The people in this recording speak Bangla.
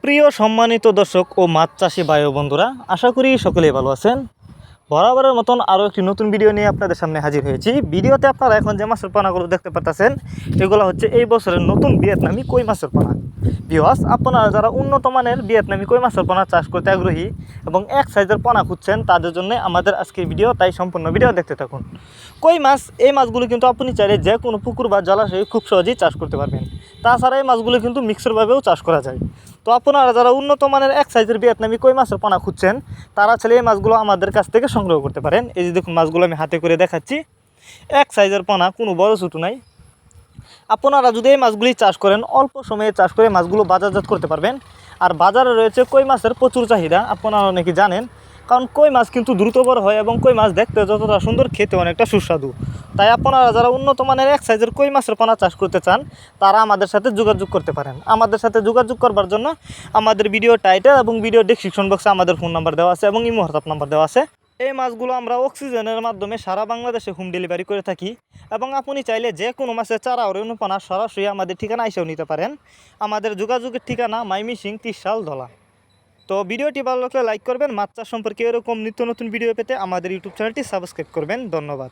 সুপ্রিয় সম্মানিত দর্শক ও মাছ চাষি ভাই ও বন্ধুরা, আশা করি সকলেই ভালো আছেন। বরাবরের মতন আরও একটি নতুন ভিডিও নিয়ে আপনাদের সামনে হাজির হয়েছি। ভিডিওতে আপনারা এখন যে মাছের পোনাগুলো দেখতে পাচ্ছেন, এগুলো হচ্ছে এই বছরের নতুন ভিয়েতনামি কই মাছের পোনা। ভিউয়ার্স, আপনারা যারা উন্নত মানের ভিয়েতনামি কই মাছের পোনা চাষ করতে আগ্রহী এবং এক সাইজের পোনা খুঁজছেন, তাদের জন্য আমাদের আজকের ভিডিও, তাই সম্পূর্ণ ভিডিও দেখতে থাকুন। কই মাছ, এই মাছগুলো কিন্তু আপনি চাইলে যে কোনো পুকুর বা জলাশয়ে খুব সহজেই চাষ করতে পারবেন। তাছাড়া এই মাছগুলো কিন্তু মিক্সরভাবেও চাষ করা যায়। তো আপনারা যারা উন্নত মানের এক সাইজের ভিয়েতনামি কই মাছের পোনা খুঁজছেন, তারা চাইলে এই মাছগুলো আমাদের কাছ থেকে সংগ্রহ করতে পারেন। এই যে দেখুন, মাছগুলো আমি হাতে করে দেখাচ্ছি। এক সাইজের পোনা, কোনো বড় ছোটো নাই। আপনারা যদি এই মাছগুলি চাষ করেন, অল্প সময়ে চাষ করে মাছগুলো বাজারজাত করতে পারবেন। আর বাজারে রয়েছে কই মাছের প্রচুর চাহিদা, আপনারা অনেকে জানেন। কারণ কই মাছ কিন্তু দ্রুত বড় হয় এবং কই মাছ দেখতে যতটা সুন্দর, খেতে অনেকটা সুস্বাদু। তাই আপনারা যারা উন্নত মানের এক সাইজের কই মাছের পোনা চাষ করতে চান, তারা আমাদের সাথে যোগাযোগ করতে পারেন। আমাদের সাথে যোগাযোগ করবার জন্য আমাদের ভিডিও টাইটেল এবং ভিডিও ডেসক্রিপশন বক্সে আমাদের ফোন নাম্বার দেওয়া আছে এবং ইমো হোয়াটসঅ্যাপ নাম্বার দেওয়া আছে। এই মাছগুলো আমরা অক্সিজেনের মাধ্যমে সারা বাংলাদেশে হোম ডেলিভারি করে থাকি এবং আপনি চাইলে যে কোনো মাছের চারা ও রেণুপানা সরাসরি আমাদের ঠিকানা এসেও নিতে পারেন। আমাদের যোগাযোগের ঠিকানা মাইমিসিং, ত্রিশাল, ধলা। তো ভিডিওটি ভালো লাগলে লাইক করবেন। মাছ চাষ সম্পর্কে এরকম নিত্য নতুন ভিডিও পেতে আমাদের ইউটিউব চ্যানেলটি সাবস্ক্রাইব করবেন। ধন্যবাদ।